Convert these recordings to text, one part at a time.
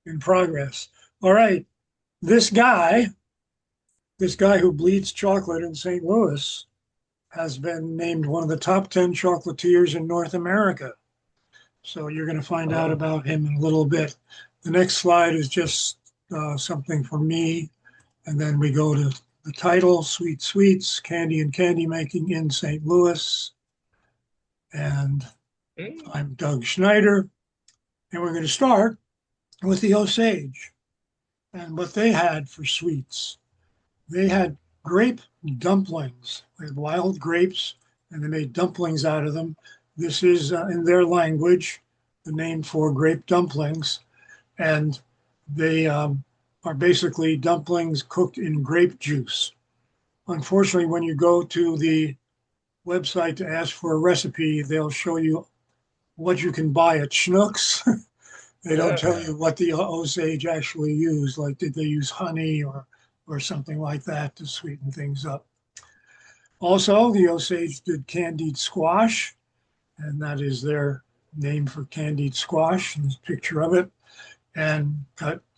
in progress. All right, this guy, this guy who bleeds chocolate in St. Louis has been named one of the top 10 chocolatiers in North America. So you're going to find out Oh, about him in a little bit. The next slide is just something for me. And then we go to the title, Sweet Sweets, Candy and Candy Making in St. Louis. And mm, I'm Doug Schneider. And we're going to start with the Osage and what they had for sweets. They had grape dumplings. They had wild grapes and they made dumplings out of them. This is in their language, the name for grape dumplings. And they are basically dumplings cooked in grape juice. Unfortunately, when you go to the website to ask for a recipe, they'll show you what you can buy at Schnucks. They don't tell yeah. you what the Osage actually used. Like, did they use honey or something like that to sweeten things up? Also, the Osage did candied squash, and that is their name for candied squash. And there's a picture of it. And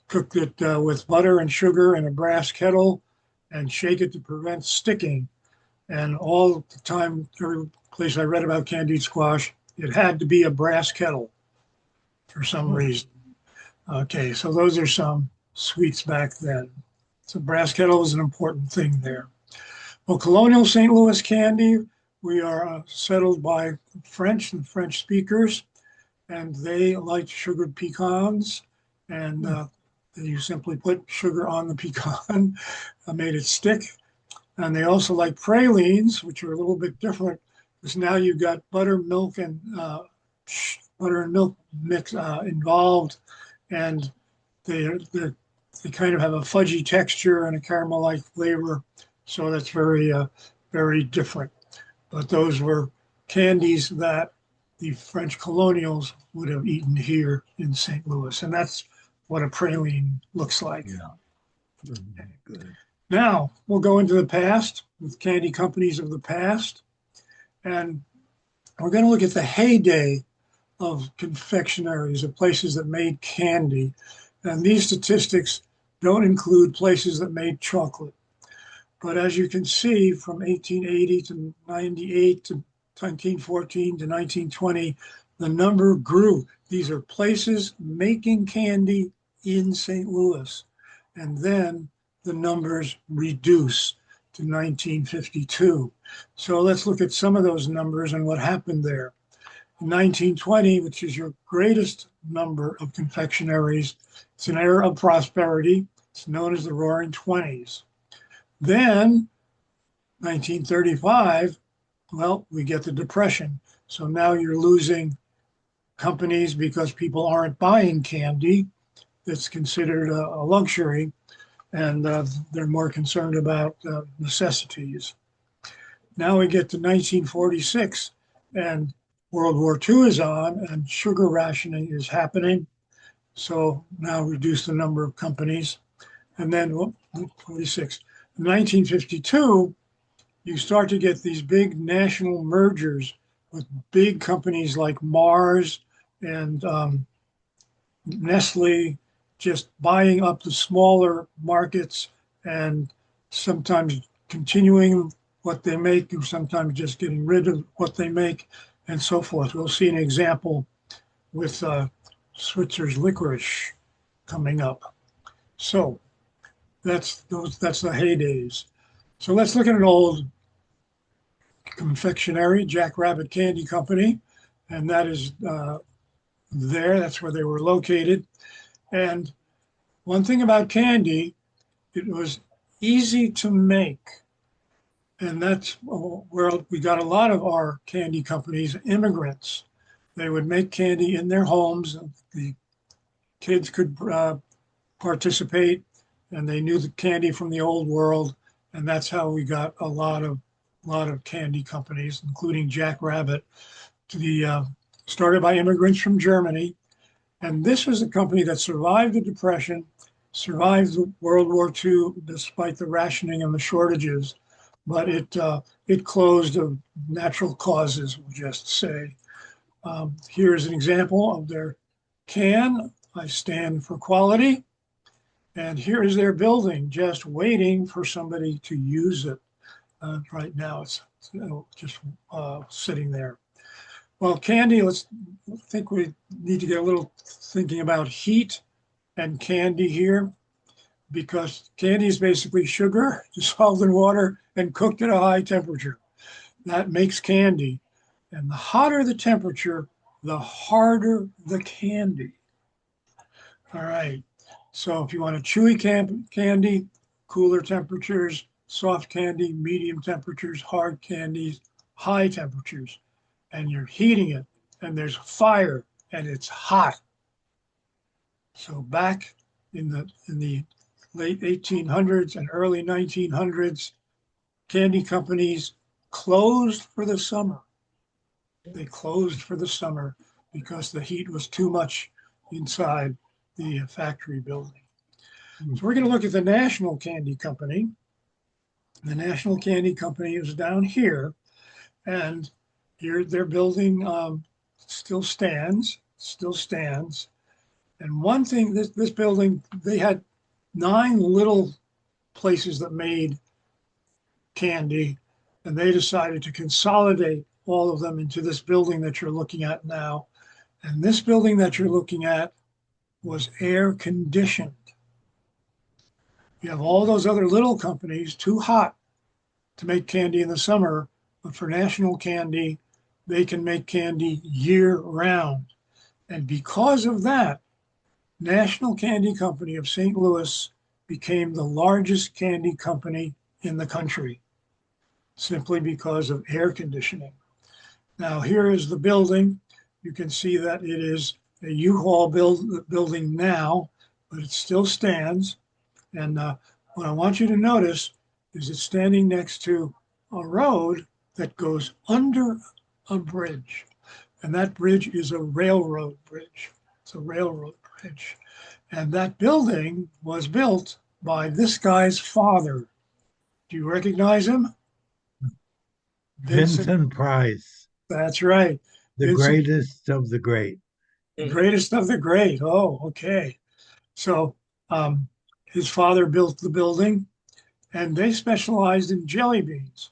cooked it with butter and sugar in a brass kettle and shake it to prevent sticking. And all the time, every place I read about candied squash, it had to be a brass kettle for some Hmm. reason. Okay, so those are some sweets back then. So brass kettle was an important thing there. Well, colonial St. Louis candy, we are settled by French and French speakers, and they liked sugared pecans. And Hmm. you simply put sugar on the pecan, made it stick. And they also like pralines, which are a little bit different because now you've got butter and milk mix involved, and they they kind of have a fudgy texture and a caramel-like flavor. So that's very different. But those were candies that the French colonials would have eaten here in St. Louis, and that's what a praline looks like. Yeah. Good. Now we'll go into the past with candy companies of the past, and we're going to look at the heyday of confectionaries, of places that made candy. And these statistics don't include places that made chocolate. But as you can see, from 1880 to 98 to 1914 to 1920, the number grew. These are places making candy in St. Louis. And then the numbers reduce to 1952. So let's look at some of those numbers and what happened there. In 1920, which is your greatest number of confectionaries, it's an era of prosperity. It's known as the Roaring Twenties. Then 1935, well, we get the Depression. So now you're losing companies because people aren't buying candy. That's considered a luxury, and they're more concerned about necessities. Now we get to 1946, and World War II is on, and sugar rationing is happening. So now reduce the number of companies. And then 46. In 1952, you start to get these big national mergers with big companies like Mars and Nestle just buying up the smaller markets and sometimes continuing what they make and sometimes just getting rid of what they make and so forth. We'll see an example with Switzer's licorice coming up. So that's the heydays. So let's look at an old confectionery, Jack Rabbit Candy Company, and that is there. That's where they were located. And one thing about candy, it was easy to make. And that's where we got a lot of our candy companies, immigrants. They would make candy in their homes. The kids could participate, and they knew the candy from the old world. And that's how we got a lot of candy companies, including Jack Rabbit, to the started by immigrants from Germany. And this was a company that survived the Depression, survived World War II despite the rationing and the shortages, but it closed of natural causes, we'll just say. Here's an example of their can I stand for quality. And here is their building, just waiting for somebody to use it. Right now, it's just sitting there. Well, candy, I think we need to get a little thinking about heat and candy here, because candy is basically sugar dissolved in water and cooked at a high temperature. That makes candy. And the hotter the temperature, the harder the candy. All right. So if you want a chewy candy, cooler temperatures, soft candy, medium temperatures, hard candies, high temperatures, and you're heating it, and there's fire, and it's hot. So back in the late 1800s and early 1900s, candy companies closed for the summer. They closed for the summer because the heat was too much inside the factory building. So we're going to look at the National Candy Company. The National Candy Company is down here, and here their building still stands. And one thing, this building, they had 9 little places that made candy, and they decided to consolidate all of them into this building that you're looking at now. And this building that you're looking at was air conditioned. You have all those other little companies too hot to make candy in the summer, but for National Candy, they can make candy year round. And because of that, National Candy Company of St. Louis became the largest candy company in the country, simply because of air conditioning. Now, here is the building. You can see that it is a U-Haul building now, but it still stands. And what I want you to notice is it's standing next to a road that goes under a bridge. And that bridge is a railroad bridge. It's a railroad bridge. And that building was built by this guy's father. Do you recognize him? Vincent Price, That's right. the Vincent, greatest of the great. greatest of the great. Oh, okay. So his father built the building, and they specialized in jelly beans.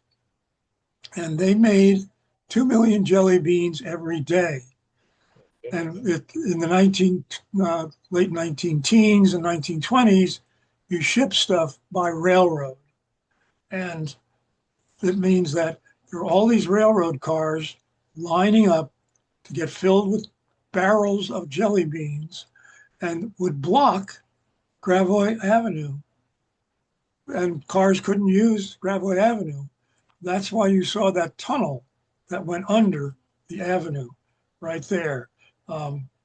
And they made 2 million jelly beans every day. And in the late 19 teens and 1920s, you ship stuff by railroad. And it means that there are all these railroad cars lining up to get filled with barrels of jelly beans and would block Gravois Avenue. And cars couldn't use Gravois Avenue. That's why you saw that tunnel that went under the avenue right there.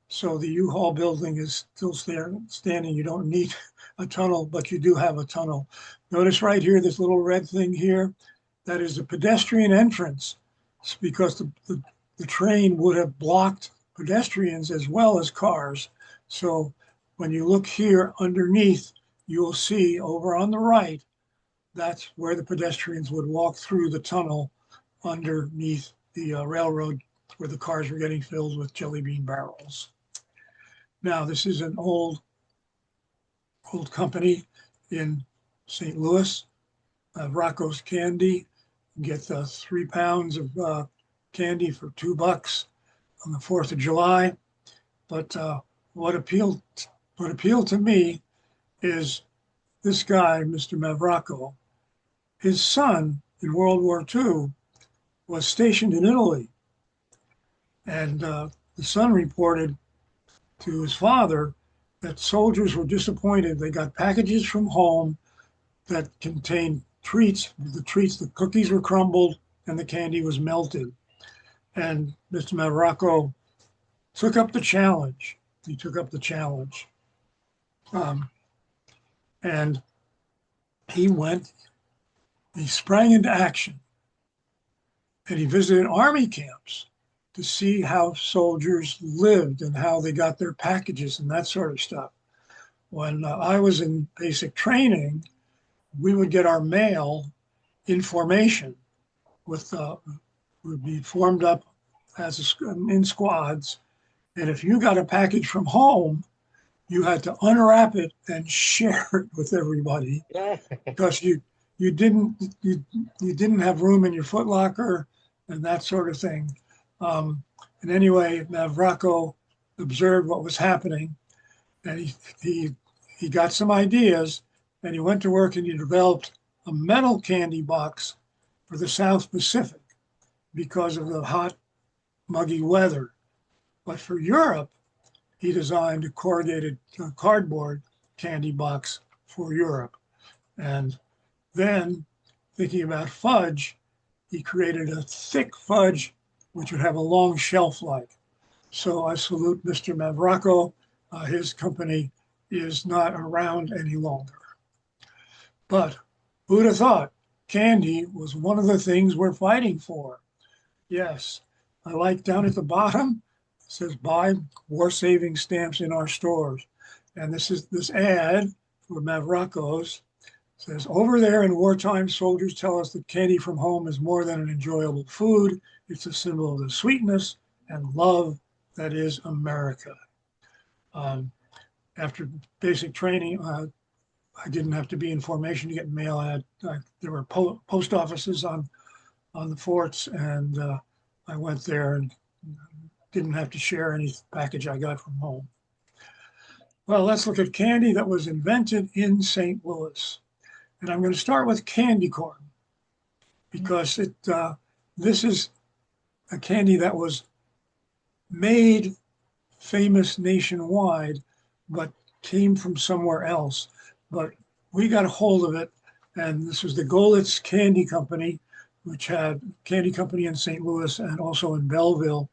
So the U-Haul building is still standing. You don't need a tunnel, but you do have a tunnel. Notice right here, this little red thing here, that is a pedestrian entrance. It's because the train would have blocked pedestrians as well as cars. So when you look here underneath, you'll see over on the right, that's where the pedestrians would walk through the tunnel underneath the railroad where the cars were getting filled with jelly bean barrels. Now, this is an old company in St. Louis, Rocco's Candy. You get 3 pounds of candy for $2 on the 4th of July. But what appealed to me is this guy, Mr. Mavrocco. His son in World War II was stationed in Italy. And the son reported to his father that soldiers were disappointed. They got packages from home that contained treats. The cookies were crumbled and the candy was melted. And Mr. Mavrocco took up the challenge. He took up the challenge. And he sprang into action. And he visited army camps to see how soldiers lived and how they got their packages and that sort of stuff. When I was in basic training, we would get our mail in formation would be formed up in squads. And if you got a package from home, you had to unwrap it and share it with everybody Yeah. because you didn't you you didn't have room in your Foot Locker and that sort of thing. And anyway, Navracko observed what was happening, and he he got some ideas, and he went to work and he developed a metal candy box for the South Pacific because of the hot, muggy weather. But for Europe, he designed a corrugated cardboard candy box for Europe. And then, thinking about fudge, he created a thick fudge which would have a long shelf life. So I salute Mr. Navracko. His company is not around any longer. But who'd have thought candy was one of the things we're fighting for? Yes, I like down at the bottom, it says buy war saving stamps in our stores. And this is this ad for Navracko's says over there in wartime, soldiers tell us that candy from home is more than an enjoyable food. It's a symbol of the sweetness and love that is America. Um, After basic training, I didn't have to be in formation to get mail. There were post offices on the forts, and I went there and didn't have to share any package I got from home. Well, let's look at candy that was invented in St. Louis. And I'm going to start with candy corn because this is a candy that was made famous nationwide, but came from somewhere else. But we got a hold of it, and this was the Golitz Candy Company, which had candy company in St. Louis and also in Belleville.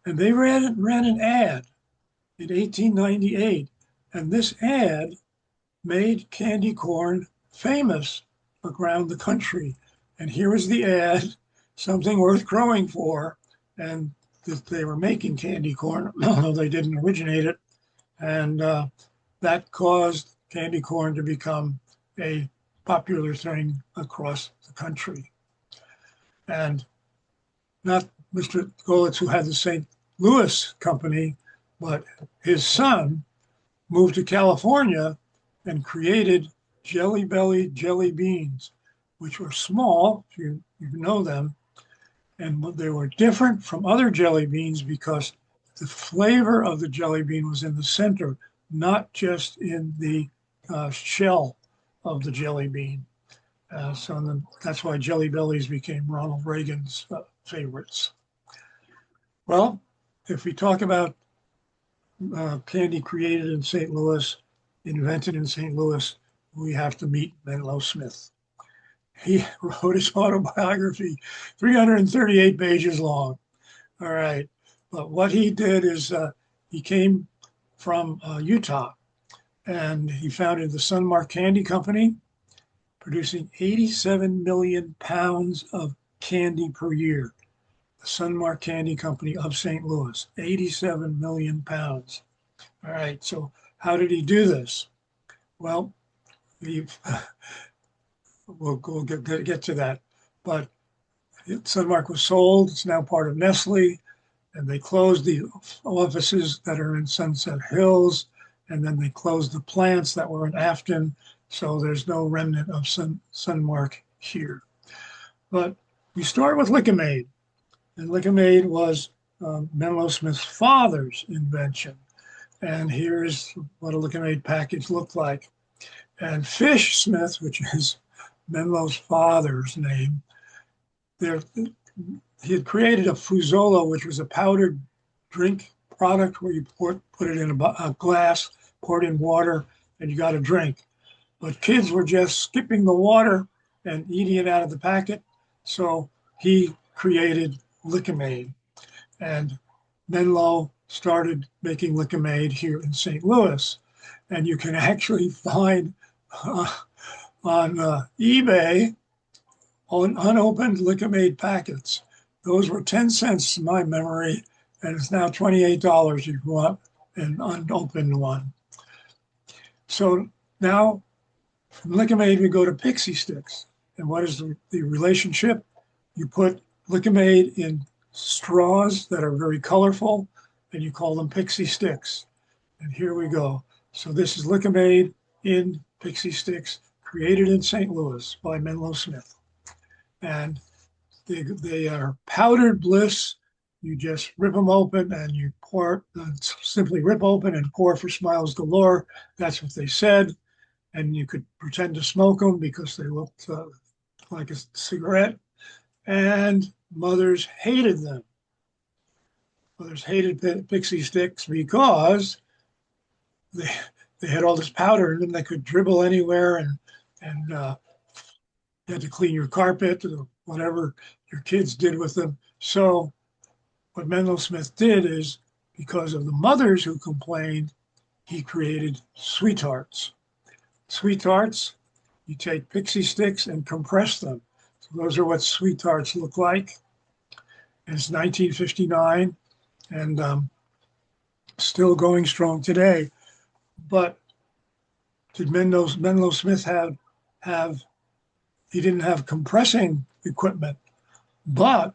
And they ran an ad in 1898, and this ad made candy corn famous around the country. And here is the ad, something worth growing for, and that they were making candy corn, although they didn't originate it. And that caused candy corn to become a popular thing across the country. And not Mr. Golitz, who had the St. Louis company, but his son moved to California and created Jelly Belly jelly beans, which were small, if you know them, and they were different from other jelly beans because the flavor of the jelly bean was in the center, not just in the shell of the jelly bean. That's why Jelly Bellies became Ronald Reagan's favorites. Well, if we talk about candy created in St. Louis, invented in St. Louis, we have to meet Menlo Smith. He wrote his autobiography, 338 pages long. All right. But what he did is he came from Utah, and he founded the Sunmark Candy Company, producing 87 million pounds of candy per year. The Sunmark Candy Company of St. Louis, 87 million pounds. All right, so how did he do this? Well, we'll get to that. But Sunmark was sold. It's now part of Nestle, and they closed the offices that are in Sunset Hills, and then they closed the plants that were in Afton. So there's no remnant of Sunmark here. But we start with Lickamade. And Lickamade was Menlo Smith's father's invention. And here's what a Lickamade package looked like. And Fish Smith, which is Menlo's father's name, he had created a Fuzzola, which was a powdered drink product where you put it in a glass, poured in water, and you got a drink. But kids were just skipping the water and eating it out of the packet. So he created Lickamade. And Menlo started making Lickamade here in St. Louis. And you can actually find on eBay unopened Lickamade packets. Those were 10 cents to my memory, and it's now $28 if you want an unopened one. So now from Lickamade, we go to Pixie Sticks. And what is the relationship? You put Lickamade in straws that are very colorful, and you call them Pixie Sticks. And here we go. So this is Liquimade in Pixie Sticks, created in St. Louis by Menlo Smith. And they are powdered bliss. You just rip them open and you pour, simply rip open and pour for smiles galore. That's what they said. And you could pretend to smoke them because they looked like a cigarette. And mothers hated them. Mothers hated Pixie Sticks because they had all this powder in them. They could dribble anywhere, and you had to clean your carpet or whatever your kids did with them. So what Menlo Smith did is, because of the mothers who complained, he created Sweethearts. Sweethearts, you take Pixie Sticks and compress them. So those are what Sweethearts look like. And it's 1959 and still going strong today. But did Menlo Smith have he didn't have compressing equipment, but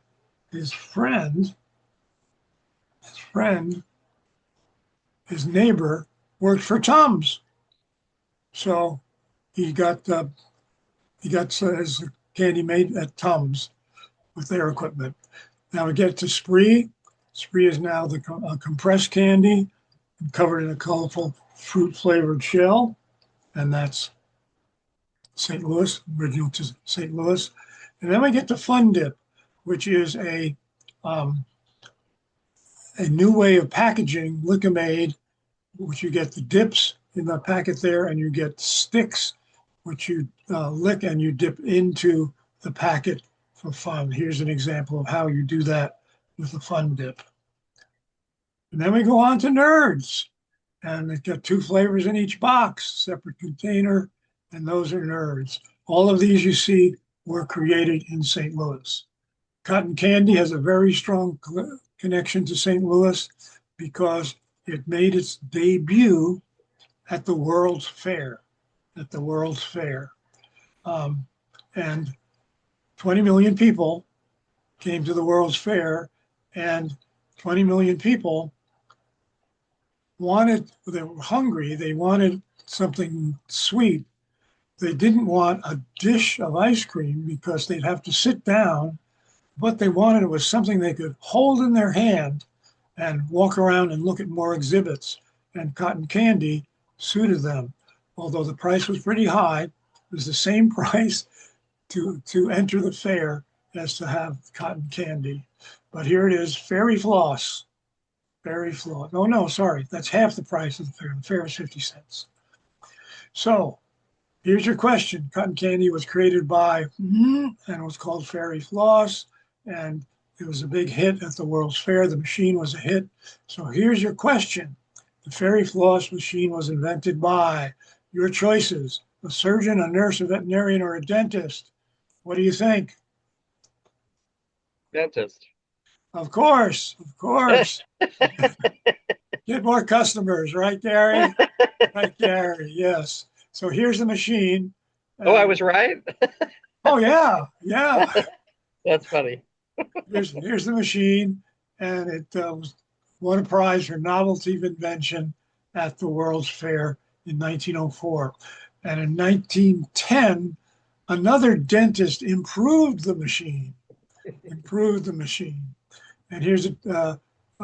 his neighbor worked for Tums. So he got his candy made at Tums with their equipment. Now we get to Spree. Spree is now the compressed candy covered in a colorful fruit flavored shell, and that's St. Louis, original to St. Louis. And then we get to Fun Dip, which is a new way of packaging Liquimade, which you get the dips in the packet there, and you get sticks, which you lick and you dip into the packet for fun. Here's an example of how you do that with the Fun Dip. And then we go on to Nerds, and it's got 2 flavors in each box, separate container, and those are Nerds. All of these you see were created in St. Louis. Cotton candy has a very strong connection to St. Louis because it made its debut at the World's Fair. And 20 million people came to the World's Fair, and 20 million people they were hungry, they wanted something sweet. They didn't want a dish of ice cream because they'd have to sit down. What they wanted was something they could hold in their hand and walk around and look at more exhibits. And cotton candy suited them. Although the price was pretty high, it was the same price to enter the fair as to have cotton candy. But here it is, Fairy Floss. Fairy Floss. Oh, no, sorry. That's half the price of the fair. The fair is 50 cents. So here's your question. Cotton candy was created by, and it was called Fairy Floss. And it was a big hit at the World's Fair. The machine was a hit. So here's your question. The Fairy Floss machine was invented by your choices: a surgeon, a nurse, a veterinarian, or a dentist. What do you think? Dentist. Of course. Get more customers, right, Gary? Right, Gary, yes. So here's the machine. Oh, I was right? Oh, yeah. That's funny. Here's the machine, and it won a prize for novelty of invention at the World's Fair in 1904. And in 1910, another dentist improved the machine. And here's a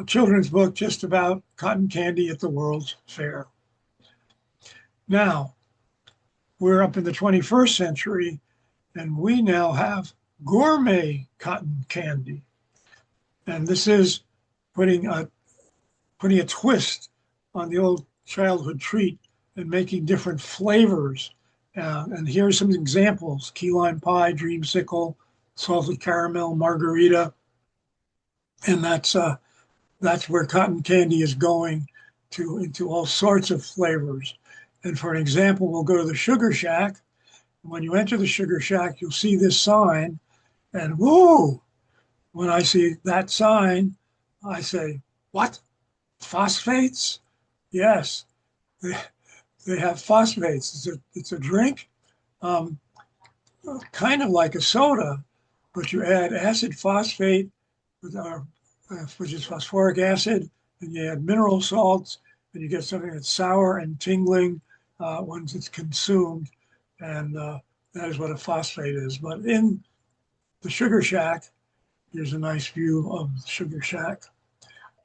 children's book just about cotton candy at the World's Fair. Now, we're up in the 21st century, and we now have gourmet cotton candy. And this is putting a twist on the old childhood treat and making different flavors. And here are some examples: key lime pie, dreamsicle, salted caramel, margarita. And that's where cotton candy is going into all sorts of flavors. And for an example, we'll go to the Sugar Shack. When you enter the Sugar Shack, you'll see this sign, and whoa, when I see that sign, I say, what? Phosphates? Yes, they have phosphates. It's a drink, kind of like a soda, but you add acid phosphate, which is phosphoric acid, and you add mineral salts, and you get something that's sour and tingling once it's consumed. And that is what a phosphate is. But in the Sugar Shack, here's a nice view of the Sugar Shack.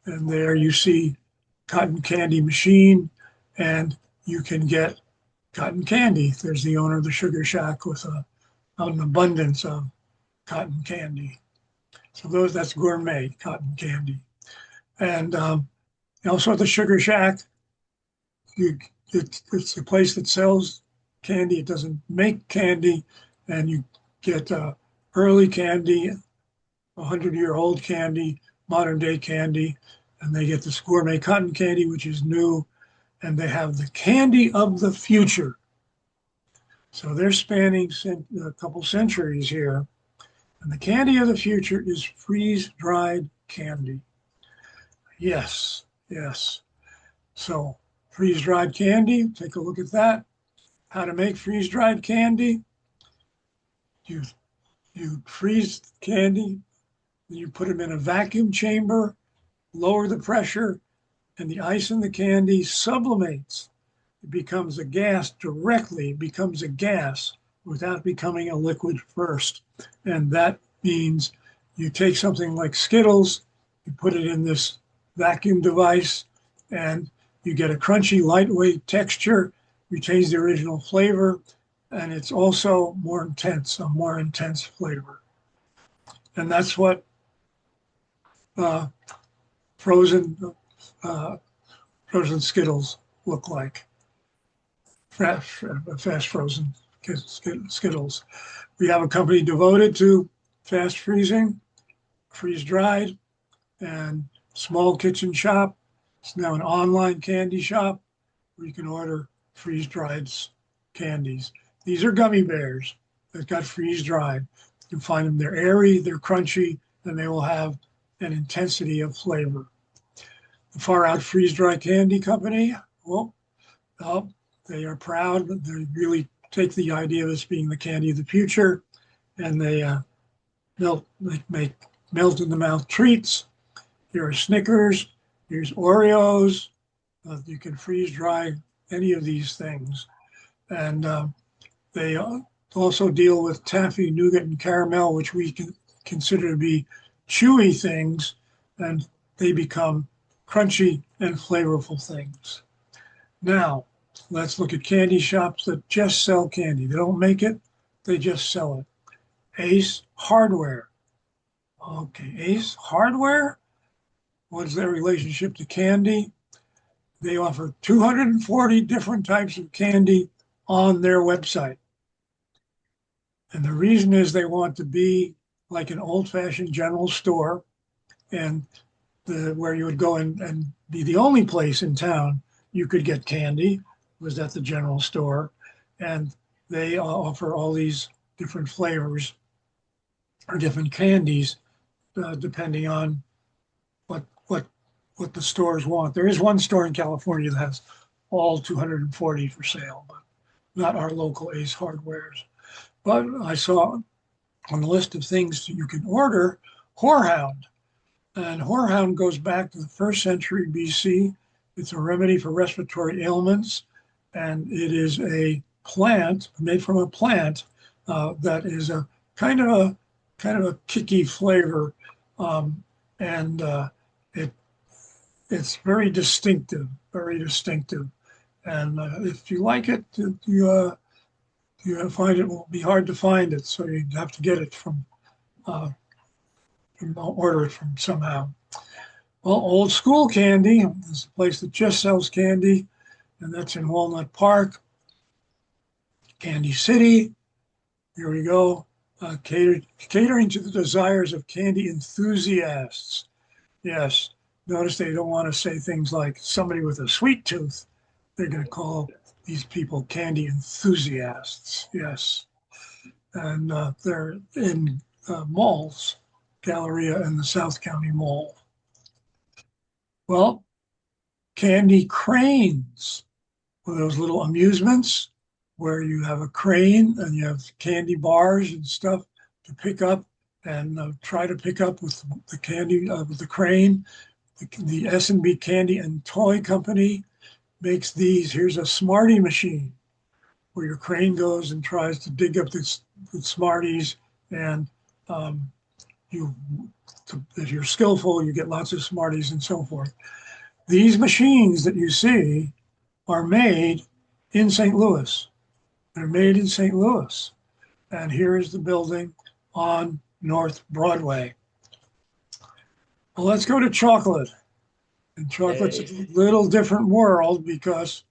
And there you see cotton candy machine, and you can get cotton candy. There's the owner of the Sugar Shack with an abundance of cotton candy. So that's gourmet cotton candy. And also at the Sugar Shack, it's a place that sells candy. It doesn't make candy, and you get early candy, 100-year-old candy, modern day candy, and they get this gourmet cotton candy, which is new, and they have the candy of the future. So they're spanning a couple centuries here. And the candy of the future is freeze-dried candy. Yes, yes. So freeze-dried candy, take a look at that. How to make freeze-dried candy. You freeze candy, you put them in a vacuum chamber, lower the pressure, and the ice in the candy sublimates. It becomes a gas directly, becomes a gas without becoming a liquid first. And that means you take something like Skittles, you put it in this vacuum device, and you get a crunchy, lightweight texture, retains the original flavor, and it's also more intense, a more intense flavor. And that's what frozen Skittles look like. Fast frozen Skittles. We have a company devoted to fast freezing, freeze dried, and small kitchen shop. It's now an online candy shop where you can order freeze dried candies. These are gummy bears that got freeze dried. You can find them, they're airy, they're crunchy, and they will have an intensity of flavor. The Far Out Freeze Dry Candy Company, well, they are proud, but they really take the idea of this being the candy of the future, and they make melt in the mouth treats. Here are Snickers, here's Oreos. You can freeze dry any of these things. And they also deal with taffy, nougat, and caramel, which we can consider to be chewy things, and they become crunchy and flavorful things. Now, let's look at candy shops that just sell candy. They don't make it, they just sell it. Ace Hardware. Okay, Ace Hardware? What's their relationship to candy? They offer 240 different types of candy on their website. And the reason is they want to be like an old-fashioned general store, and where you would go and be the only place in town you could get candy was at the general store. And they offer all these different flavors or different candies depending on what the stores want. There is one store in California that has all 240 for sale, but not our local Ace Hardwares. But I saw on the list of things you can order, Horehound. And Horehound goes back to the 1st century BC. It's a remedy for respiratory ailments, and it is a plant made from a plant that is a kind of a kicky flavor, and it's very distinctive, very distinctive. And if you like it, you find it will be hard to find it, so you have to get it from order it from somehow. Well, Old School Candy is a place that just sells candy, and that's in Walnut Park. Candy City, here we go, catering to the desires of candy enthusiasts. Yes, notice they don't want to say things like somebody with a sweet tooth. They're going to call these people candy enthusiasts. Yes, and they're in malls, Galleria and the South County Mall. Well, Candy Cranes, one of those little amusements where you have a crane and you have candy bars and stuff to pick up and try to pick up with the candy with the crane. The S&B Candy and Toy Company makes these. Here's a Smartie machine where your crane goes and tries to dig up the Smarties, and you, if you're skillful, you get lots of Smarties and so forth. These machines that you see are made in St. Louis. They're made in St. Louis. And here is the building on North Broadway. Well, let's go to chocolate. And chocolate's a little different world because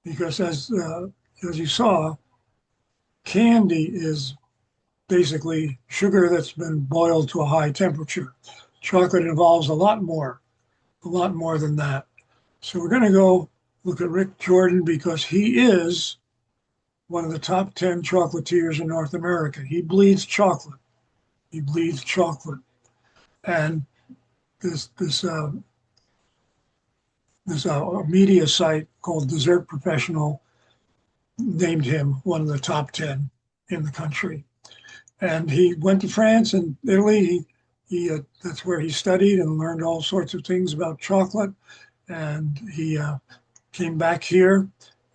as you saw, candy is basically sugar that's been boiled to a high temperature. Chocolate involves a lot more than that. So we're going to go look at Rick Jordan because he is one of the top 10 chocolatiers in North America. He bleeds chocolate. He bleeds chocolate. And this media site called Dessert Professional named him one of the top 10 in the country. And he went to France and Italy. He that's where he studied and learned all sorts of things about chocolate. And he came back here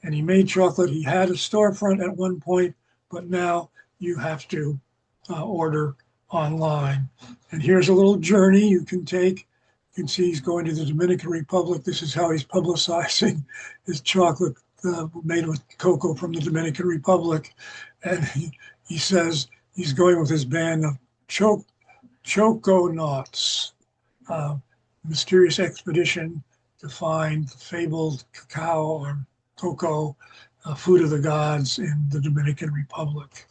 and he made chocolate. He had a storefront at one point, but now you have to order online. And here's a little journey you can take. You can see he's going to the Dominican Republic. This is how he's publicizing his chocolate made with cocoa from the Dominican Republic. And he says he's going with his band of Choconauts, mysterious expedition to find the fabled cacao or cocoa, food of the gods in the Dominican Republic.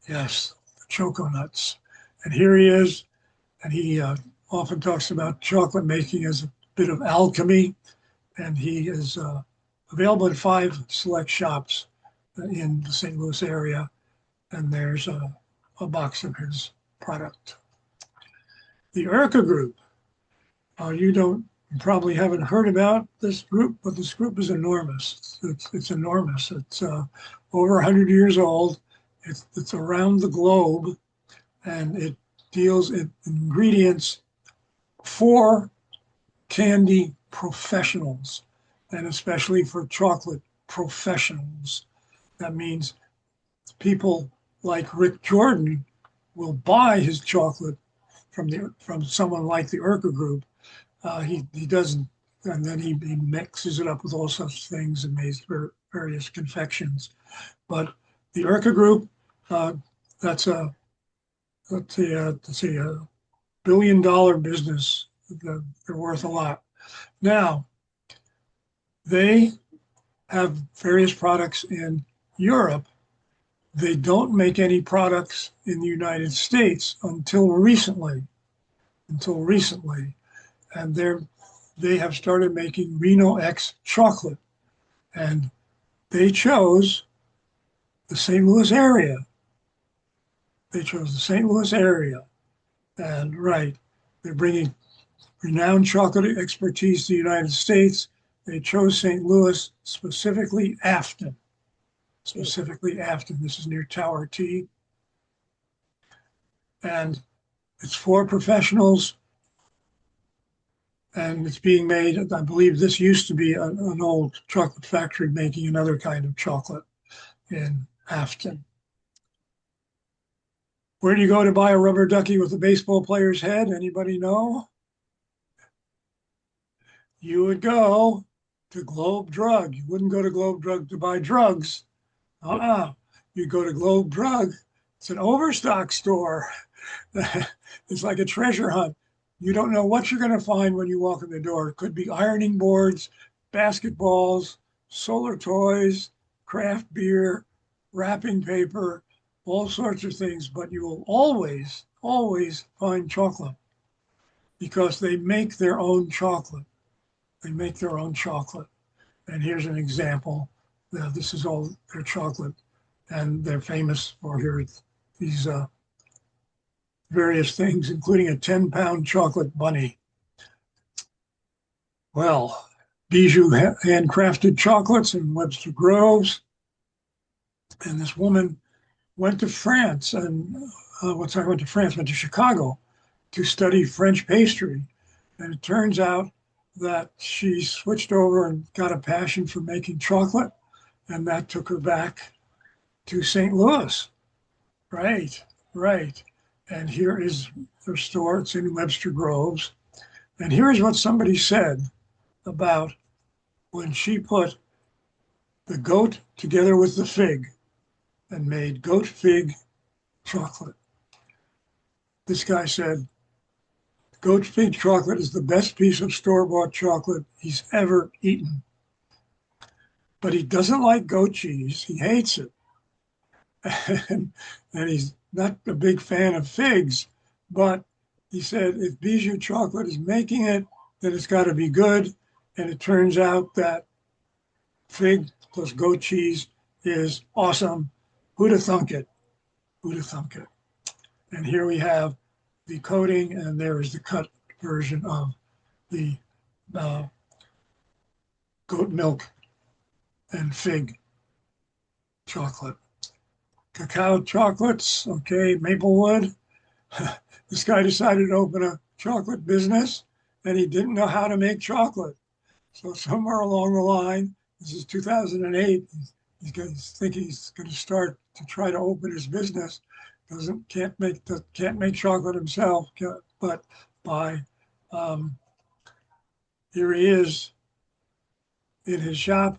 Yes, the Choconauts. And here he is, and he often talks about chocolate making as a bit of alchemy, and he is available in 5 select shops in the St. Louis area, and there's a box of his product. The Urca Group. You probably haven't heard about this group, but this group is enormous. It's enormous. It's over 100 years old. It's around the globe, and it deals in ingredients for candy professionals, and especially for chocolate professionals. That means people like Rick Jordan will buy his chocolate from someone like the Urca Group. He doesn't, and then he mixes it up with all such things and makes various confections. But the Urca Group, that's a $1 billion business. They're worth a lot. Now, they have various products in Europe. They don't make any products in the United States until recently. And they have started making Reno X chocolate. And they chose the St. Louis area. And right, they're bringing renowned chocolate expertise to the United States. They chose St. Louis, specifically Afton. This is near Tower T. And it's for professionals. And it's being made, I believe this used to be an old chocolate factory making another kind of chocolate in Afton. Where do you go to buy a rubber ducky with a baseball player's head? Anybody know? You would go to Globe Drug. You wouldn't go to Globe Drug to buy drugs. You go to Globe Drug. It's an overstock store. It's like a treasure hunt. You don't know what you're going to find when you walk in the door. It could be ironing boards, basketballs, solar toys, craft beer, wrapping paper, all sorts of things. But you will always, always find chocolate because they make their own chocolate. And here's an example. This is all their chocolate. And they're famous for these various things, including a 10-pound chocolate bunny. Well, Bijou handcrafted chocolates in Webster Groves. And this woman went to France went to Chicago to study French pastry. And it turns out that she switched over and got a passion for making chocolate, and that took her back to St. Louis. Right, right. And here is her store. It's in Webster Groves. And here's what somebody said about when she put the goat together with the fig and made goat fig chocolate. This guy said, goat fig chocolate is the best piece of store-bought chocolate he's ever eaten. But he doesn't like goat cheese. He hates it. And he's not a big fan of figs. But he said, if Bijou Chocolate is making it, then it's got to be good. And it turns out that fig plus goat cheese is awesome. Who'da thunk it? Who'da thunk it? And here we have the coating, and there is the cut version of the goat milk and fig chocolate. Cacao chocolates, okay, Maplewood. This guy decided to open a chocolate business, and he didn't know how to make chocolate. So somewhere along the line, this is 2008, he's thinking he's going to start to try to open his business. Can't make chocolate himself, but by here he is in his shop,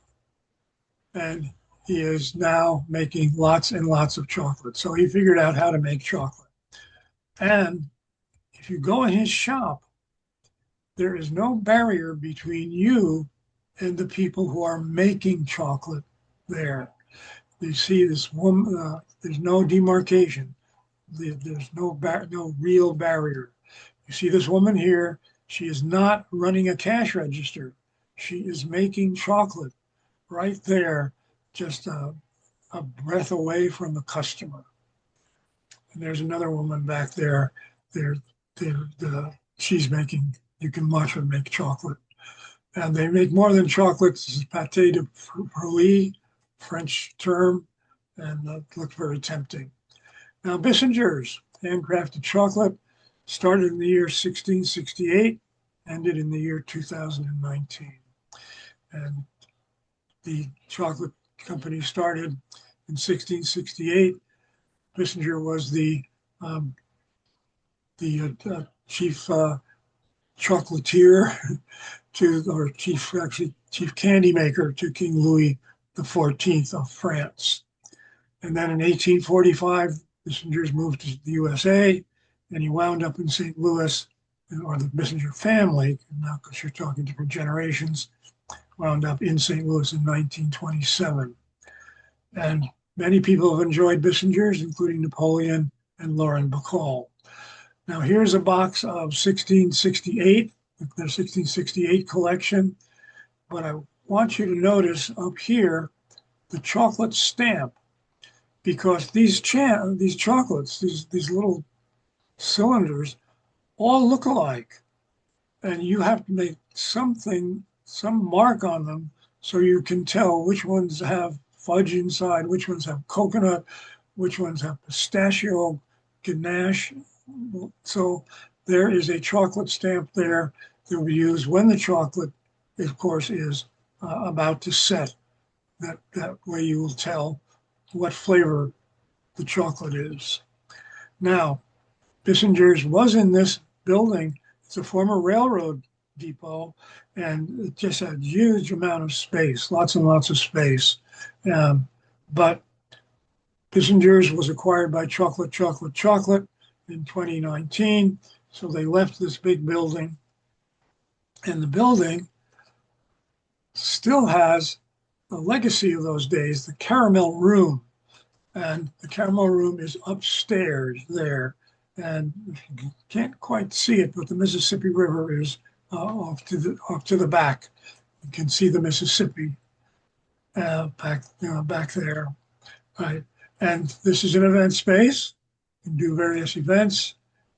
and he is now making lots and lots of chocolate. So he figured out how to make chocolate. And if you go in his shop, there is no barrier between you and the people who are making chocolate there. You see this woman, there's no demarcation. There's no real barrier. You see this woman here, she is not running a cash register. She is making chocolate right there, just a breath away from the customer. And there's another woman back there. She's making, you can watch her make chocolate. And they make more than chocolate. This is pâté de fruits, French term, and it looked very tempting. Now, Bissinger's handcrafted chocolate started in the year 1668, ended in the year 2019. And the chocolate company started in 1668. Bissinger was the chief chocolatier chief candy maker to King Louis XIV of France. And then in 1845, Bissinger's moved to the USA, and he wound up in St. Louis, or the Bissinger family, now because you're talking different generations, wound up in St. Louis in 1927. And many people have enjoyed Bissinger's, including Napoleon and Lauren Bacall. Now here's a box of 1668, their 1668 collection. But I want you to notice up here the chocolate stamp, because these chocolates, these little cylinders, all look alike. And you have to make some mark on them so you can tell which ones have fudge inside, which ones have coconut, which ones have pistachio, ganache. So there is a chocolate stamp there that will be used when the chocolate, of course, is about to set. That way you will tell what flavor the chocolate is. Now, Bissinger's was in this building. It's a former railroad depot, and it just had a huge amount of space, lots and lots of space. But Bissinger's was acquired by Chocolate in 2019. So they left this big building, and the building still has the legacy of those days, the Caramel Room. And the Caramel Room is upstairs there. And you can't quite see it, but the Mississippi River is off to the back. You can see the Mississippi back there. Right. And this is an event space. You can do various events.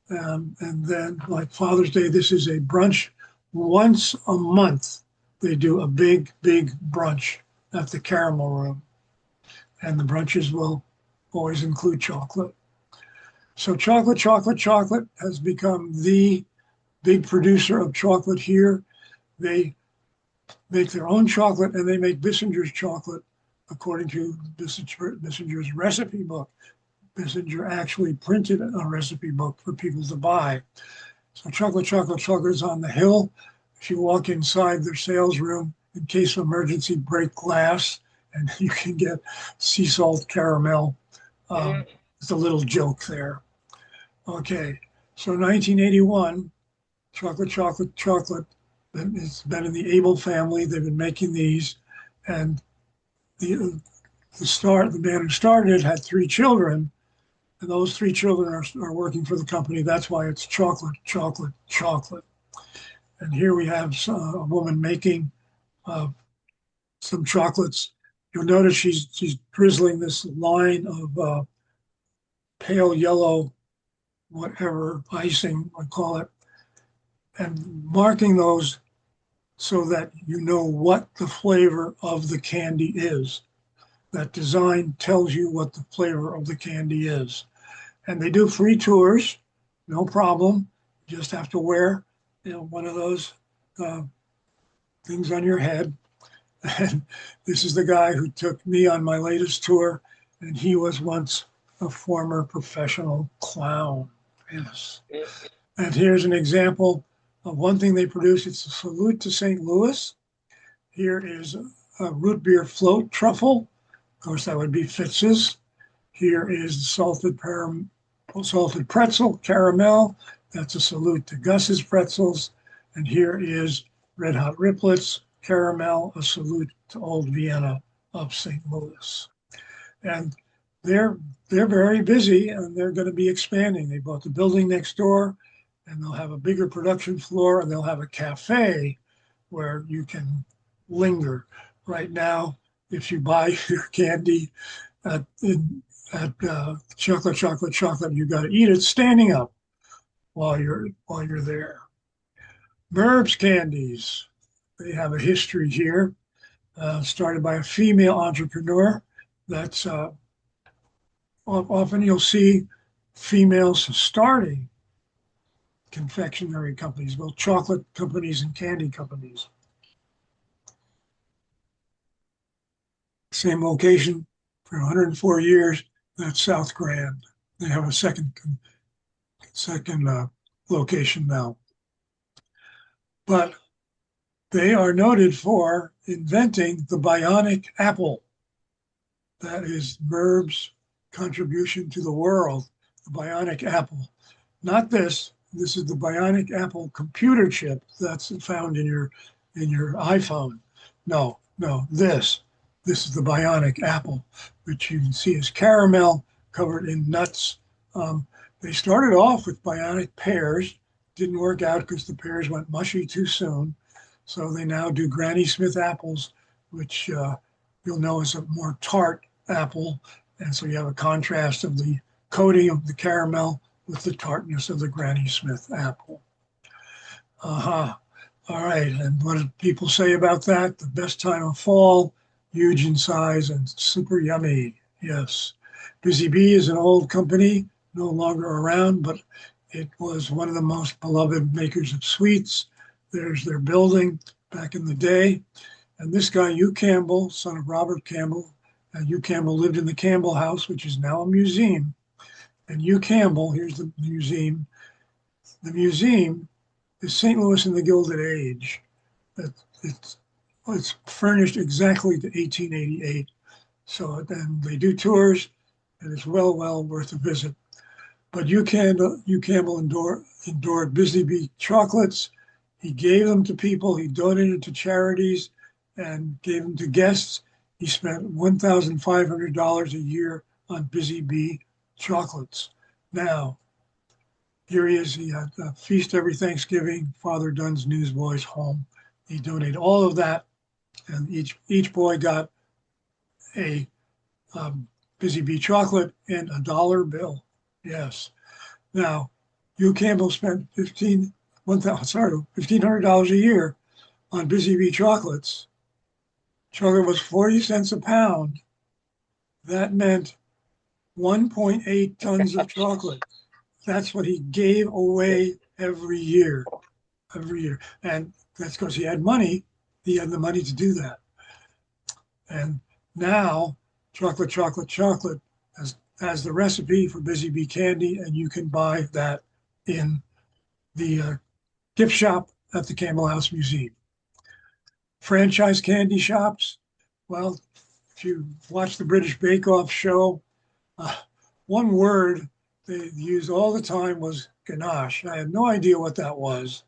And then, like Father's Day, this is a brunch. Once a month, they do a big brunch at the Caramel Room. And the brunches will always include chocolate. So chocolate has become the big producer of chocolate here. They make their own chocolate, and they make Bissinger's chocolate according to Bissinger's recipe book. Bissinger actually printed a recipe book for people to buy. So chocolate is on the hill. If you walk inside their sales room, in case of emergency, break glass, and you can get sea salt caramel. It's a little joke there. Okay, so 1981, chocolate. It's been in the Abel family. They've been making these, and the man who started it had 3 children, and those 3 children are working for the company. That's why it's chocolate. And here we have a woman making some chocolates. You'll notice she's drizzling this line of pale yellow, whatever icing I call it, and marking those so that you know what the flavor of the candy is. That design tells you what the flavor of the candy is. And they do free tours, no problem. You just have to wear, one of those things on your head. And this is the guy who took me on my latest tour, and he was once a former professional clown. Yes. And here's an example of one thing they produce. It's a salute to St. Louis. Here is a root beer float truffle. Of course, that would be Fitz's. Here is salted pretzel caramel. That's a salute to Gus's pretzels. And here is Red Hot Riplets caramel, a salute to Old Vienna of St. Louis. And they're very busy, and they're going to be expanding. They bought the building next door, and they'll have a bigger production floor, and they'll have a cafe where you can linger. Right now, if you buy your candy at chocolate, you got to eat it standing up while you're there. Merb's Candies. They have a history here, started by a female entrepreneur. That's often you'll see females starting confectionery companies, both chocolate companies and candy companies. Same location for 104 years. That's South Grand. They have a second location now. But they are noted for inventing the bionic apple. That is Merb's contribution to the world, the bionic apple. Not this. This is the bionic apple computer chip that's found in your iPhone. No, this. This is the bionic apple, which you can see is caramel covered in nuts. They started off with bionic pears. Didn't work out because the pears went mushy too soon. So they now do Granny Smith apples, which you'll know is a more tart apple. And so you have a contrast of the coating of the caramel with the tartness of the Granny Smith apple. All right, and what do people say about that? The best time of fall, huge in size and super yummy. Yes. Busy Bee is an old company, no longer around, but it was one of the most beloved makers of sweets. There's their building back in the day. And this guy, Hugh Campbell, son of Robert Campbell, Hugh Campbell lived in the Campbell House, which is now a museum. And Hugh Campbell, here's the museum. The museum is St. Louis in the Gilded Age. It's furnished exactly to 1888. So then they do tours, and it's well worth a visit. But Hugh Campbell endured Busy Bee chocolates. He gave them to people. He donated to charities and gave them to guests. He spent $1,500 a year on Busy Bee chocolates. Now, here he is. He had a feast every Thanksgiving, Father Dunn's Newsboys home. He donated all of that, and each boy got a Busy Bee chocolate and a dollar bill. Yes. Now, Hugh Campbell spent $1,500 a year on Busy Bee chocolates. Chocolate was 40 cents a pound. That meant 1.8 tons of chocolate. That's what he gave away every year. And That's because he had money. He had the money to do that. And now chocolate, chocolate, chocolate has the recipe for Busy Bee candy, and you can buy that in the gift shop at the Campbell House Museum. Franchise candy shops. Well, if you watch the British Bake Off show, one word they used all the time was ganache. I had no idea what that was.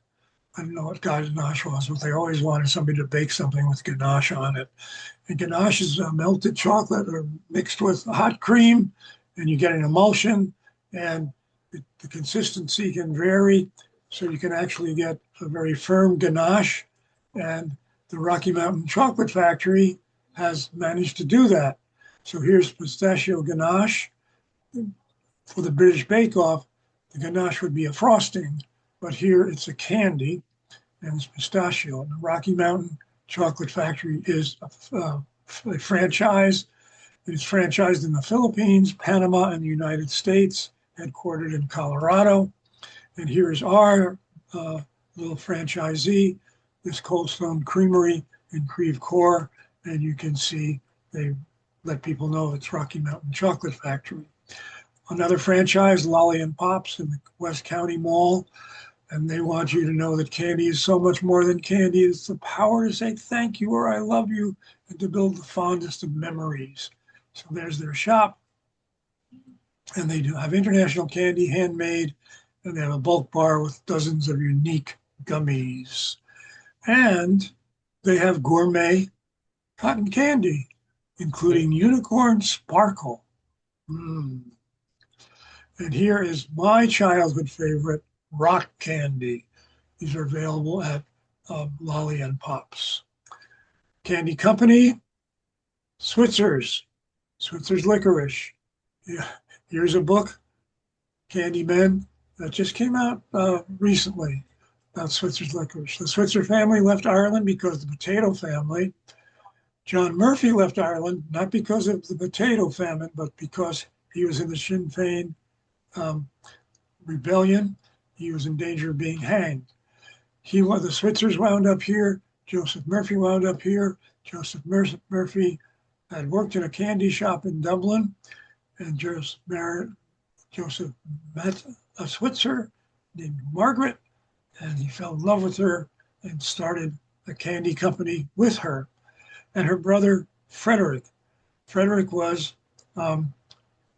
I didn't know what ganache was, but they always wanted somebody to bake something with ganache on it. And ganache is melted chocolate or mixed with hot cream, and you get an emulsion, and the consistency can vary. So you can actually get a very firm ganache, and the Rocky Mountain Chocolate Factory has managed to do that. So here's pistachio ganache. For the British Bake Off, the ganache would be a frosting, but here it's a candy, and it's pistachio. And the Rocky Mountain Chocolate Factory is a franchise. It's franchised in the Philippines, Panama, and the United States, headquartered in Colorado. And here's our little franchisee, this Cold Stone Creamery in Creve Coeur. And you can see they let people know it's Rocky Mountain Chocolate Factory. Another franchise, Lolly and Pops in the West County Mall. And they want you to know that candy is so much more than candy. It's the power to say thank you or I love you and to build the fondest of memories. So there's their shop. And they do have international candy, handmade, and they have a bulk bar with dozens of unique gummies. And they have gourmet cotton candy, including unicorn sparkle. And here is my childhood favorite, rock candy. These are available at Lolly and Pops. Candy Company, Switzer's Licorice. Yeah, here's a book, Candymen, that just came out recently about Switzer's Licorice. The Switzer family left Ireland because the potato family. John Murphy left Ireland, not because of the potato famine, but because he was in the Sinn Féin rebellion. He was in danger of being hanged. The Switzers wound up here. Joseph Murphy wound up here. Joseph Murphy had worked in a candy shop in Dublin, and Joseph met a Switzer named Margaret, and he fell in love with her and started a candy company with her. And her brother, Frederick. Frederick was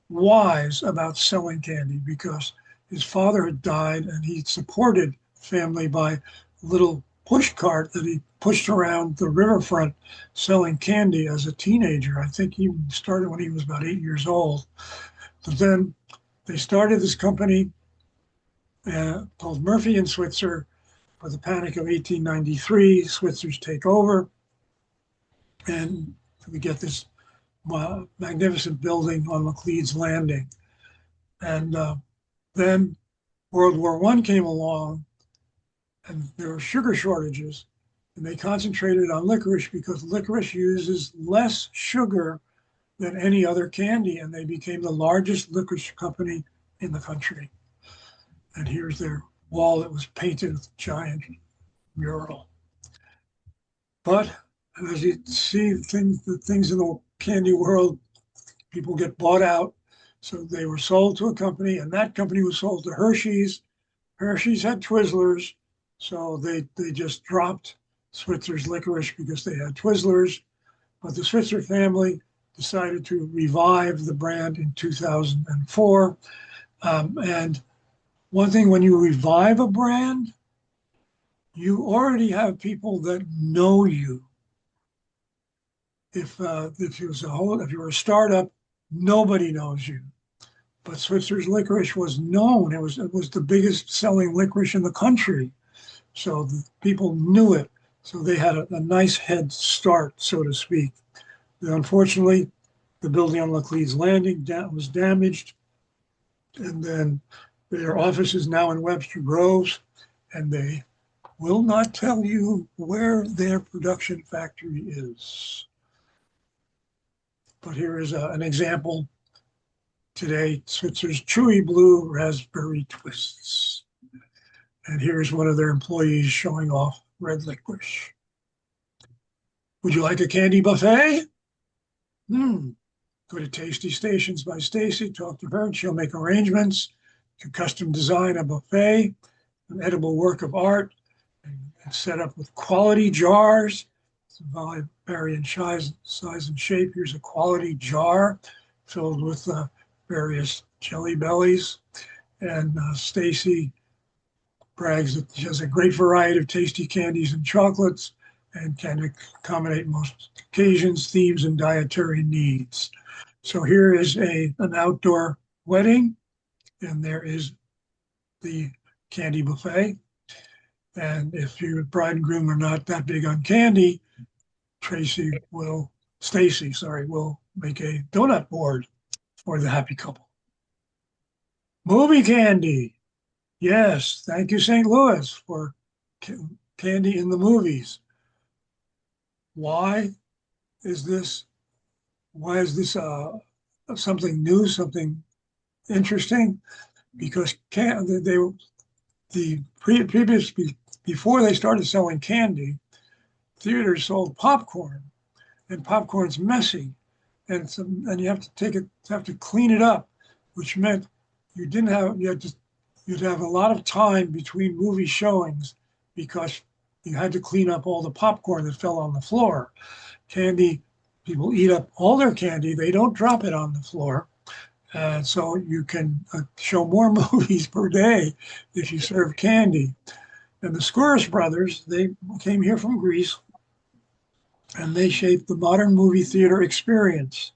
wise about selling candy because his father had died, and he supported family by a little push cart that he pushed around the riverfront selling candy as a teenager. I think he started when he was about 8 years old. But then they started this company called Murphy and Switzer. For the Panic of 1893, Switzers take over, and we get this magnificent building on Macleod's Landing. And then World War I came along, and there were sugar shortages, and they concentrated on licorice because licorice uses less sugar than any other candy, and they became the largest licorice company in the country. And here's their wall that was painted with a giant mural. But as you see, the things in the candy world, people get bought out. So they were sold to a company, and that company was sold to Hershey's. Hershey's had Twizzlers, so they just dropped Switzer's Licorice because they had Twizzlers. But the Switzer family decided to revive the brand in 2004. And one thing, when you revive a brand, you already have people that know you. If you were a startup, nobody knows you. But Switzer's Licorice was known. It was the biggest selling licorice in the country. So the people knew it. So they had a nice head start, so to speak. Unfortunately, the building on Macleod's Landing was damaged. And then their office is now in Webster Groves, and they will not tell you where their production factory is. But here is an example today, Switzer's Chewy Blue Raspberry Twists. And here's one of their employees showing off red licorice. Would you like a candy buffet? Hmm. Go to Tasty Stations by Stacy, talk to her, and she'll make arrangements to custom design a buffet, an edible work of art, and set up with quality jars. Vary in size and shape. Here's a quality jar filled with various jelly bellies. And Stacy brags that she has a great variety of tasty candies and chocolates and can accommodate most occasions, themes, and dietary needs. So here is an outdoor wedding, and there is the candy buffet. And if your bride and groom are not that big on candy, Stacy, will make a donut board for the happy couple. Movie candy. Yes, thank you, St. Louis, for candy in the movies. Why is this something new, something interesting? Because before they started selling candy, theaters sold popcorn, and popcorn's messy, and you have to clean it up, which meant you'd have a lot of time between movie showings because you had to clean up all the popcorn that fell on the floor. People eat up all their candy, they don't drop it on the floor. So you can show more movies per day if you serve candy. And the Skouras brothers, they came here from Greece, and they shaped the modern movie theater experience.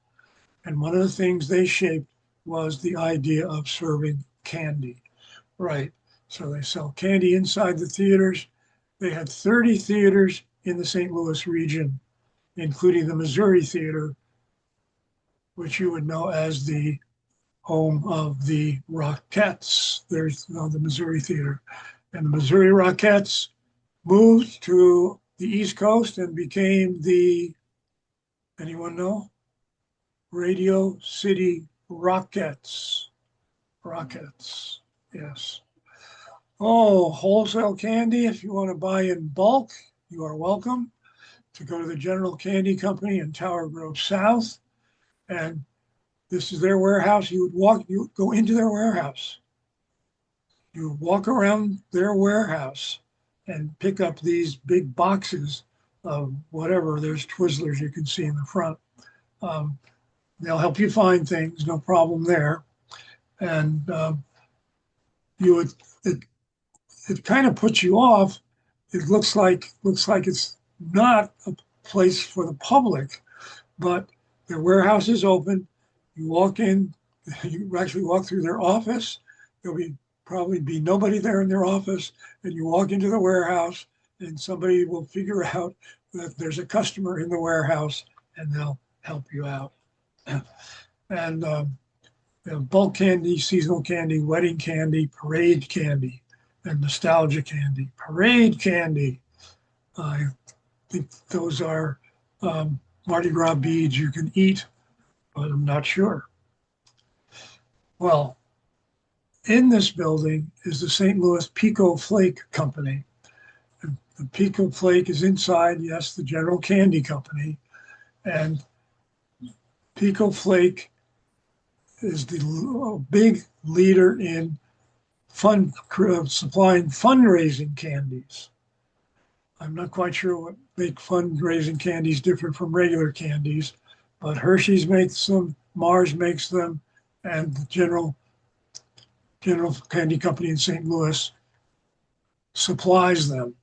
And one of the things they shaped was the idea of serving candy. Right. So they sell candy inside the theaters. They had 30 theaters in the St. Louis region, including the Missouri Theater, which you would know as the home of the Rockettes. There's the Missouri Theater. And the Missouri Rockettes moved to the East Coast and became anyone know? Radio City Rockettes. Rockettes, yes. Oh, wholesale candy. If you want to buy in bulk, you are welcome to go to the General Candy Company in Tower Grove South. And this is their warehouse. You would go into their warehouse. You walk around their warehouse and pick up these big boxes of whatever. There's Twizzlers you can see in the front. They'll help you find things, no problem there. And it kind of puts you off. It looks like it's not a place for the public, but their warehouse is open. You walk in, you actually walk through their office. There'll probably be nobody there in their office, and you walk into the warehouse, and somebody will figure out that there's a customer in the warehouse, and they'll help you out. And bulk candy, seasonal candy, wedding candy, parade candy, and nostalgia candy. Parade candy, I think those are Mardi Gras beads you can eat, but I'm not sure. Well, in this building is the St. Louis Pico Flake Company. And the Pico Flake is inside, yes, the General Candy Company. And Pico Flake is the big leader in supplying fundraising candies. I'm not quite sure what make fundraising candies different from regular candies, but Hershey's makes them, Mars makes them, and the General Candy Company in St. Louis supplies them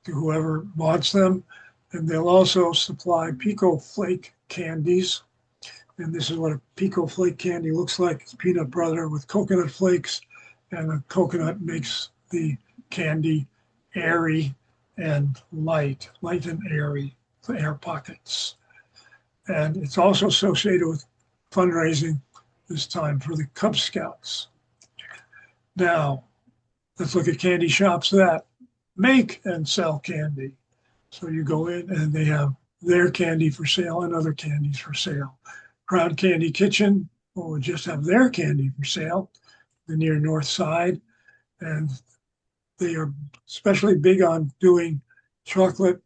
to whoever wants them. And they'll also supply Pico Flake candies. And this is what a Pico Flake candy looks like. It's peanut butter with coconut flakes, and the coconut makes the candy airy and light and airy, the air pockets. And it's also associated with fundraising this time for the Cub Scouts. Now, let's look at candy shops that make and sell candy. So you go in and they have their candy for sale and other candies for sale. Crown Candy Kitchen will just have their candy for sale, the near north side. And they are especially big on doing chocolate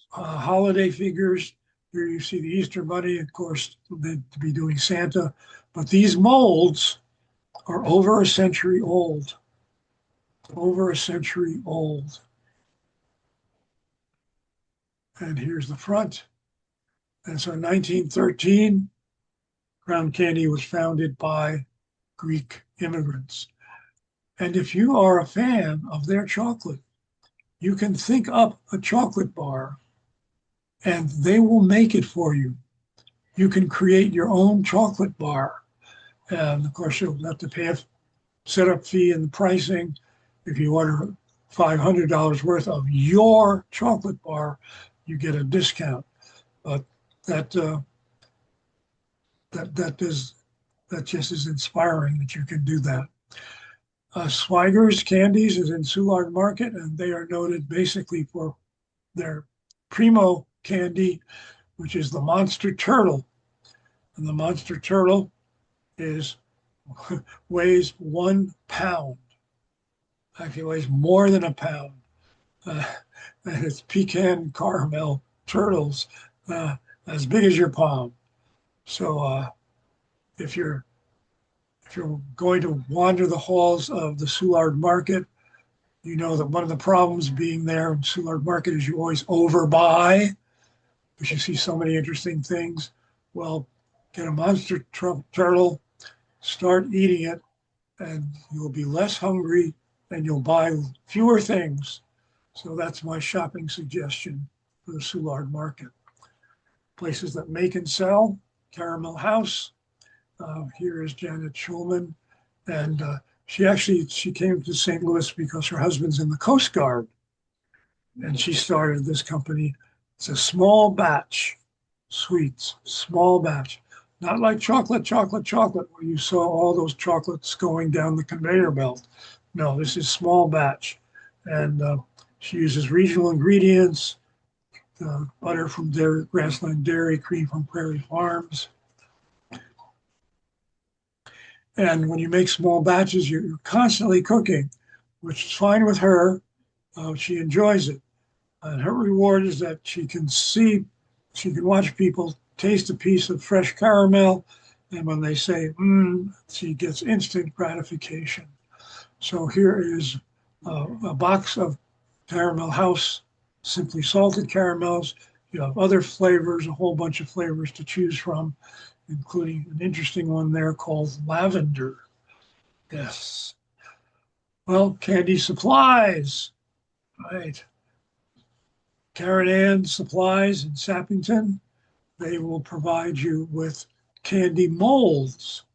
holiday figures. Here you see the Easter Bunny, of course, meant to be doing Santa. But these molds are over a century old. Over a century old. And here's the front. And so in 1913, Crown Candy was founded by Greek immigrants. And if you are a fan of their chocolate, you can think up a chocolate bar and they will make it for you. You can create your own chocolate bar. And of course, you'll have to pay a setup fee and the pricing. If you order $500 worth of your chocolate bar, you get a discount. But that just is inspiring that you can do that. Swiger's Candies is in Soulard Market, and they are noted basically for their primo candy, which is the Monster Turtle. And the Monster Turtle weighs 1 pound. Actually weighs more than a pound. And it's pecan caramel turtles as big as your palm. So if you're going to wander the halls of the Soulard Market, you know that one of the problems being there in Soulard Market is you always overbuy because you see so many interesting things. Well, get a Monster Turtle, start eating it, and you'll be less hungry and you'll buy fewer things. So that's my shopping suggestion for the Soulard Market. Places that make and sell: Caramel House. Here is Janet Schulman, and she came to St. Louis because her husband's in the Coast Guard, and she started this company. It's a small batch sweets, small batch, not like chocolate, where you saw all those chocolates going down the conveyor belt. No, this is small batch, and she uses regional ingredients, butter from Grassland Dairy, cream from Prairie Farms. And when you make small batches, you're constantly cooking, which is fine with her. She enjoys it. And her reward is that she can watch people taste a piece of fresh caramel. And when they say, she gets instant gratification. So here is a box of Caramel House Simply Salted caramels. You have other flavors, a whole bunch of flavors to choose from, including an interesting one there called lavender. Yes. Well, candy supplies, right? Karen Ann Supplies in Sappington. They will provide you with candy molds.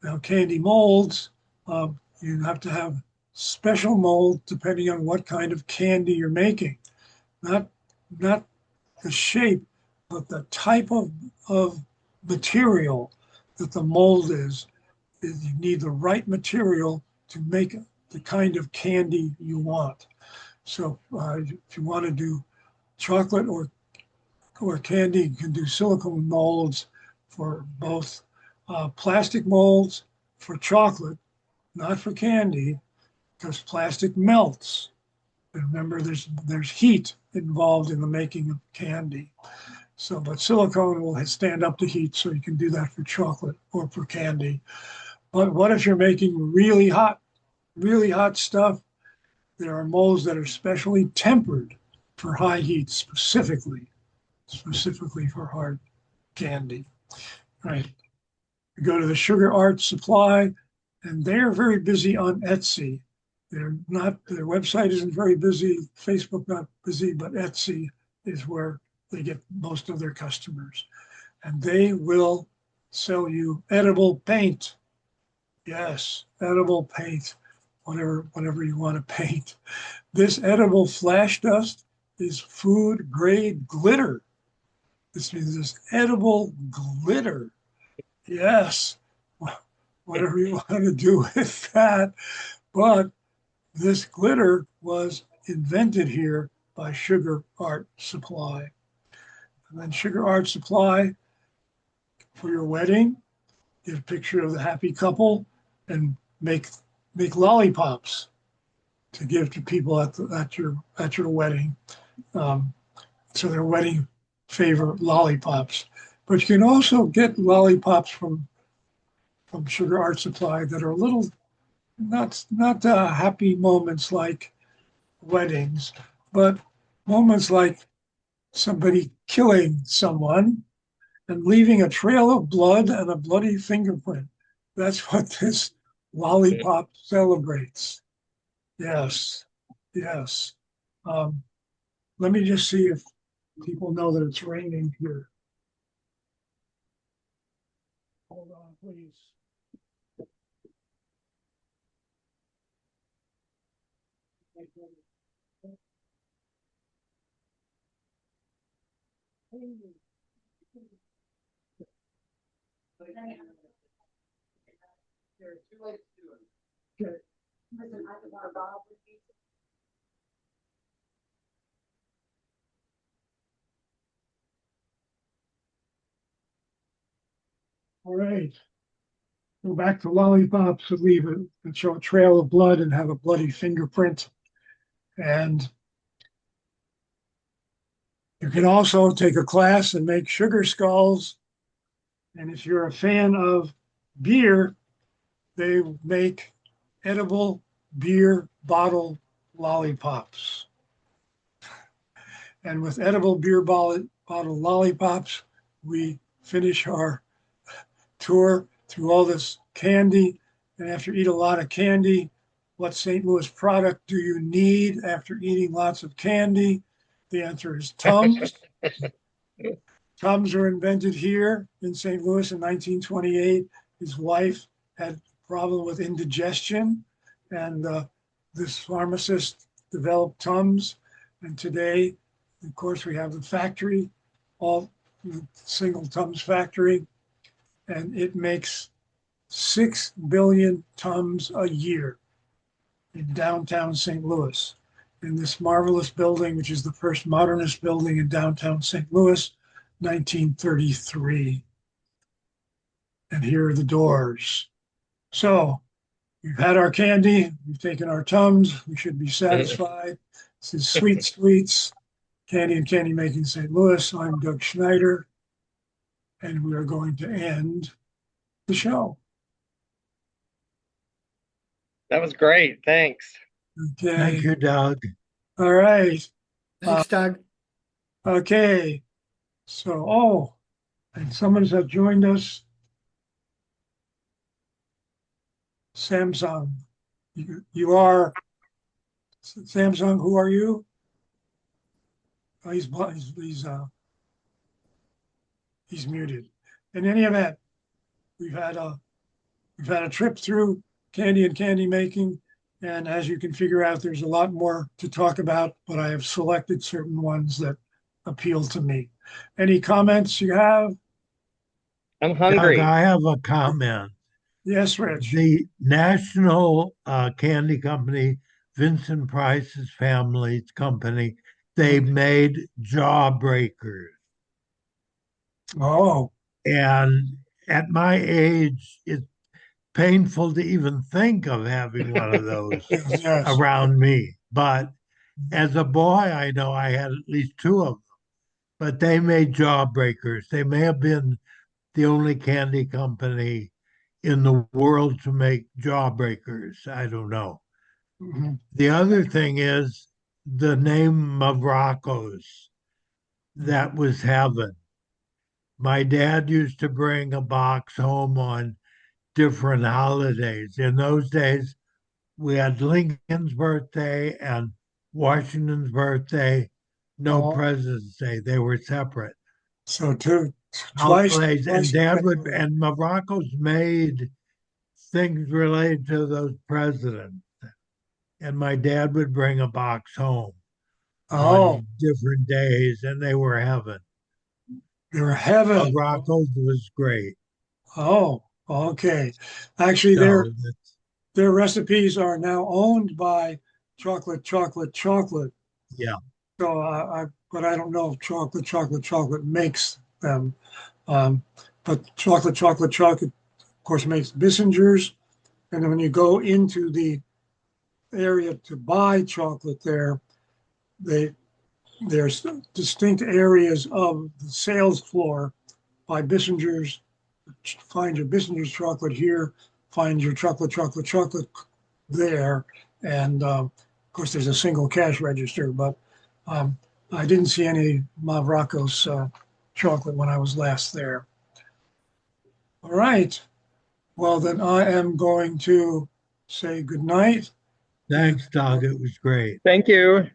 Now, candy molds, you have to have special mold depending on what kind of candy you're making. Not the shape, but the type of material that the mold is. You need the right material to make the kind of candy you want. So if you want to do chocolate or candy, you can do silicone molds for both. Plastic molds for chocolate, not for candy, because plastic melts. And remember, there's heat involved in the making of candy. So, but silicone will stand up to heat, so you can do that for chocolate or for candy. But what if you're making really hot stuff? There are molds that are specially tempered for high heat, specifically for hard candy. Right. You go to the Sugar Art Supply, and they're very busy on Etsy. Their website isn't very busy, Facebook not busy, but Etsy is where they get most of their customers. And they will sell you edible paint. Yes, edible paint, whatever you want to paint. This edible flash dust is food grade glitter. This means this edible glitter. Yes, whatever you want to do with that. But this glitter was invented here by Sugar Art Supply. And then Sugar Art Supply, for your wedding, get a picture of the happy couple and make lollipops to give to people at your wedding. Um, so they're wedding favorite lollipops. But you can also get lollipops from Sugar Art Supply that are a little not happy moments like weddings, but moments like somebody killing someone and leaving a trail of blood and a bloody fingerprint. That's what this lollipop celebrates. Yes, yes. Um, Let me just see if people know that it's raining here. Hold on, please. Okay. All right. Go back to lollipops and leave it and show a trail of blood and have a bloody fingerprint. And you can also take a class and make sugar skulls. And if you're a fan of beer, they make edible beer bottle lollipops. And with edible beer bottle lollipops, we finish our tour through all this candy. And after you eat a lot of candy, what St. Louis product do you need after eating lots of candy? The answer is Tums. Tums were invented here in St. Louis in 1928. His wife had a problem with indigestion, and this pharmacist developed Tums. And today, of course, we have the factory, all single Tums factory, and it makes 6 billion Tums a year in downtown St. Louis. In this marvelous building, which is the first modernist building in downtown St. Louis, 1933. And here are the doors. So we've had our candy, we've taken our Tums, we should be satisfied. This is Sweet Sweets, Candy and Candy Making St. Louis. I'm Doug Schneider, and we are going to end the show. That was great. Thanks. Okay. Thank you, Doug. All right. Thanks, Doug. Okay. So, and someone has joined us. Samsung. You are Samsung. Who are you? Oh, he's muted. In any event, we've had a trip through candy and candy making, and as you can figure out, there's a lot more to talk about, but I have selected certain ones that appeal to me. Any comments you have? I'm Doug, hungry. I have a comment. Yes, Rich. The National Candy Company, Vincent Price's family's company, they made Jawbreakers. Oh, And at my age, it's painful to even think of having one of those yes. around me. But as a boy, I know I had at least two of them. But they made Jawbreakers. They may have been the only candy company in the world to make Jawbreakers. I don't know. Mhm. The other thing is the name Mavrocos. That was heaven. My dad used to bring a box home on different holidays. In those days, we had Lincoln's birthday and Washington's birthday, no Oh. President's Day. They were separate So twice. holidays. And twice Dad would, and Mavrocos made things related to those presidents. And my dad would bring a box home Oh, on different days, and they were heaven. you're heaven. Mavrocos was great. Oh, okay. Actually, So their recipes are now owned by Chocolate. yeah, So but I don't know if Chocolate makes them. But Chocolate, of course, makes Bissinger's. And then when you go into the area to buy chocolate there, they there's distinct areas of the sales floor by Bissinger's. Find your Bissinger's chocolate here, find your chocolate there. And of course, there's a single cash register, but I didn't see any Mavracos chocolate when I was last there. All right. Well, then I am going to say good night. Thanks, Doug. It was great. Thank you.